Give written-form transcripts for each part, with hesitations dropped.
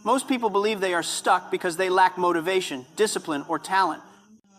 Most people believe they are stuck because they lack motivation, discipline, or talent.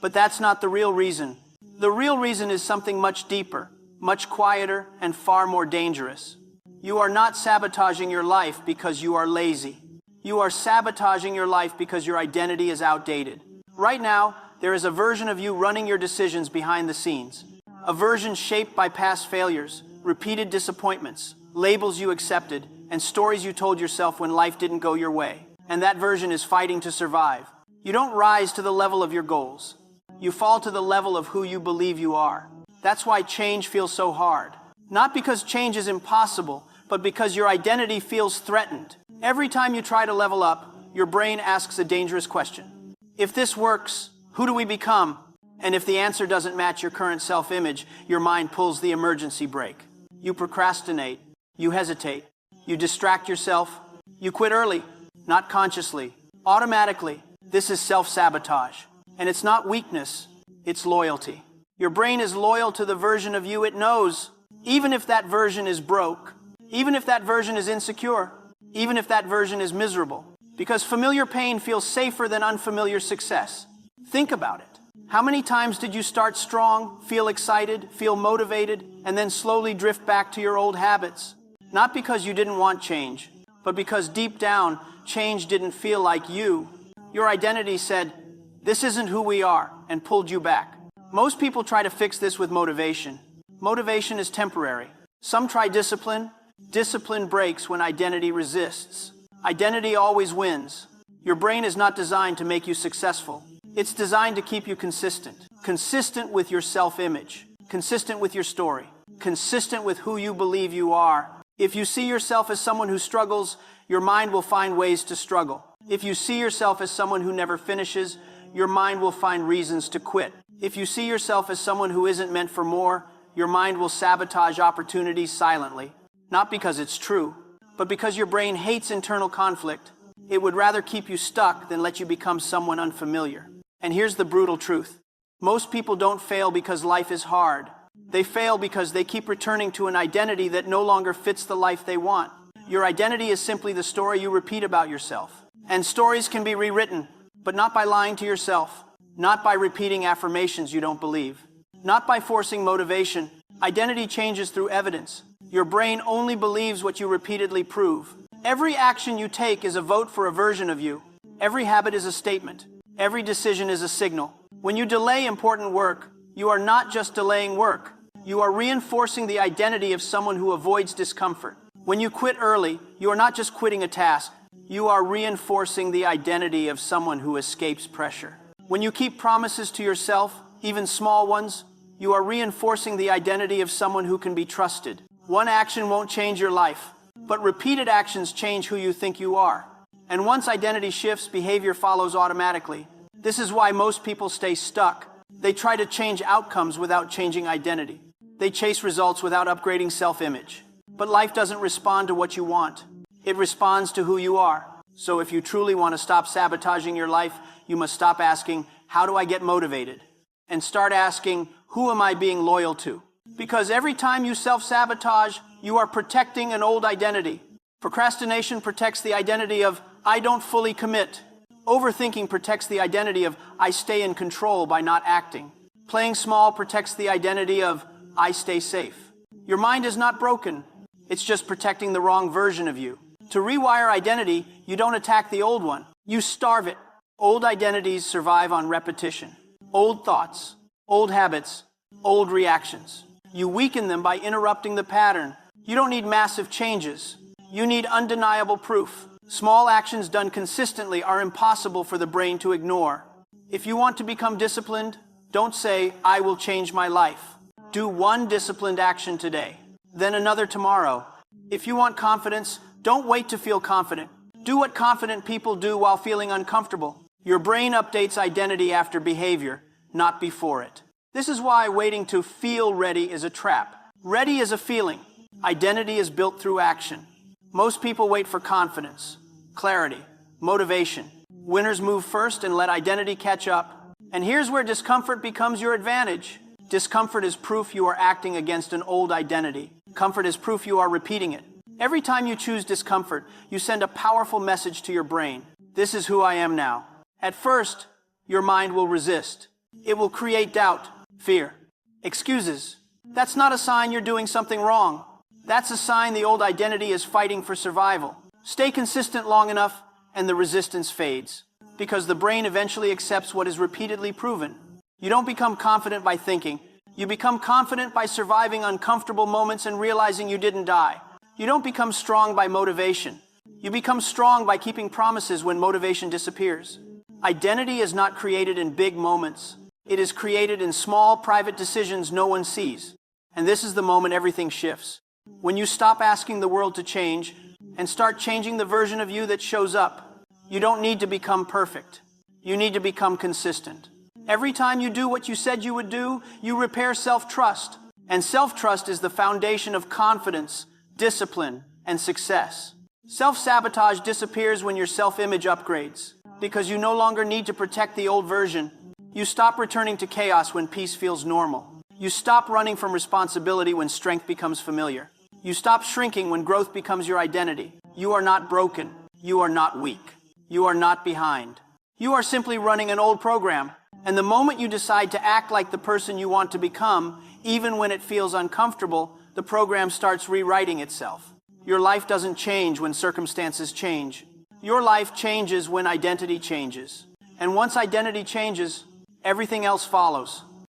But that's not the real reason. The real reason is something much deeper, much quieter, and far more dangerous. You are not sabotaging your life because you are lazy. You are sabotaging your life because your identity is outdated. Right now, there is a version of you running your decisions behind the scenes. A version shaped by past failures, repeated disappointments, labels you accepted, and stories you told yourself when life didn't go your way. And that version is fighting to survive. You don't rise to the level of your goals. You fall to the level of who you believe you are. That's why change feels so hard. Not because change is impossible, but because your identity feels threatened. Every time you try to level up, your brain asks a dangerous question. If this works, who do we become? And if the answer doesn't match your current self-image, your mind pulls the emergency brake. You procrastinate. You hesitate. You distract yourself. You quit early, not consciously, automatically. This is self-sabotage. And it's not weakness, it's loyalty. Your brain is loyal to the version of you it knows, even if that version is broke, even if that version is insecure, even if that version is miserable. Because familiar pain feels safer than unfamiliar success. Think about it. How many times did you start strong, feel excited, feel motivated, and then slowly drift back to your old habits? Not because you didn't want change, but because deep down, change didn't feel like you. Your identity said, "This isn't who we are," and pulled you back. Most people try to fix this with motivation. Motivation is temporary. Some try discipline. Discipline breaks when identity resists. Identity always wins. Your brain is not designed to make you successful. It's designed to keep you consistent. Consistent with your self-image. Consistent with your story. Consistent with who you believe you are. If you see yourself as someone who struggles, your mind will find ways to struggle. If you see yourself as someone who never finishes, your mind will find reasons to quit. If you see yourself as someone who isn't meant for more, your mind will sabotage opportunities silently. Not because it's true, but because your brain hates internal conflict. It would rather keep you stuck than let you become someone unfamiliar. And here's the brutal truth. Most people don't fail because life is hard. They fail because they keep returning to an identity that no longer fits the life they want. Your identity is simply the story you repeat about yourself. And stories can be rewritten, but not by lying to yourself, not by repeating affirmations you don't believe, not by forcing motivation. Identity changes through evidence. Your brain only believes what you repeatedly prove. Every action you take is a vote for a version of you. Every habit is a statement. Every decision is a signal. When you delay important work, you are not just delaying work. You are reinforcing the identity of someone who avoids discomfort. When you quit early, you are not just quitting a task. You are reinforcing the identity of someone who escapes pressure. When you keep promises to yourself, even small ones, you are reinforcing the identity of someone who can be trusted. One action won't change your life, but repeated actions change who you think you are. And once identity shifts, behavior follows automatically. This is why most people stay stuck. They try to change outcomes without changing identity. They chase results without upgrading self-image. But life doesn't respond to what you want. It responds to who you are. So if you truly want to stop sabotaging your life, you must stop asking, "How do I get motivated?" and start asking, "Who am I being loyal to?" Because every time you self-sabotage, you are protecting an old identity. Procrastination protects the identity of, "I don't fully commit." Overthinking protects the identity of, "I stay in control by not acting." Playing small protects the identity of, "I stay safe." Your mind is not broken. It's just protecting the wrong version of you. To rewire identity, you don't attack the old one. You starve it. Old identities survive on repetition. Old thoughts, old habits, old reactions. You weaken them by interrupting the pattern. You don't need massive changes. You need undeniable proof. Small actions done consistently are impossible for the brain to ignore. If you want to become disciplined, don't say, "I will change my life." Do one disciplined action today, then another tomorrow. If you want confidence, don't wait to feel confident. Do what confident people do while feeling uncomfortable. Your brain updates identity after behavior, not before it. This is why waiting to feel ready is a trap. Ready is a feeling. Identity is built through action. Most people wait for confidence, clarity, motivation. Winners move first and let identity catch up. And here's where discomfort becomes your advantage. Discomfort is proof you are acting against an old identity. Comfort is proof you are repeating it. Every time you choose discomfort, you send a powerful message to your brain. This is who I am now. At first, your mind will resist. It will create doubt, fear, excuses. That's not a sign you're doing something wrong. That's a sign the old identity is fighting for survival. Stay consistent long enough, and the resistance fades. Because the brain eventually accepts what is repeatedly proven. You don't become confident by thinking. You become confident by surviving uncomfortable moments and realizing you didn't die. You don't become strong by motivation. You become strong by keeping promises when motivation disappears. Identity is not created in big moments. It is created in small, private decisions no one sees. And this is the moment everything shifts. When you stop asking the world to change and start changing the version of you that shows up. You don't need to become perfect. You need to become consistent. Every time you do what you said you would do, you repair self-trust. And self-trust is the foundation of confidence, discipline, and success. Self-sabotage disappears when your self-image upgrades. Because you no longer need to protect the old version. You stop returning to chaos when peace feels normal. You stop running from responsibility when strength becomes familiar. You stop shrinking when growth becomes your identity. You are not broken. You are not weak. You are not behind. You are simply running an old program. And the moment you decide to act like the person you want to become, even when it feels uncomfortable, the program starts rewriting itself. Your life doesn't change when circumstances change. Your life changes when identity changes. And once identity changes, everything else follows.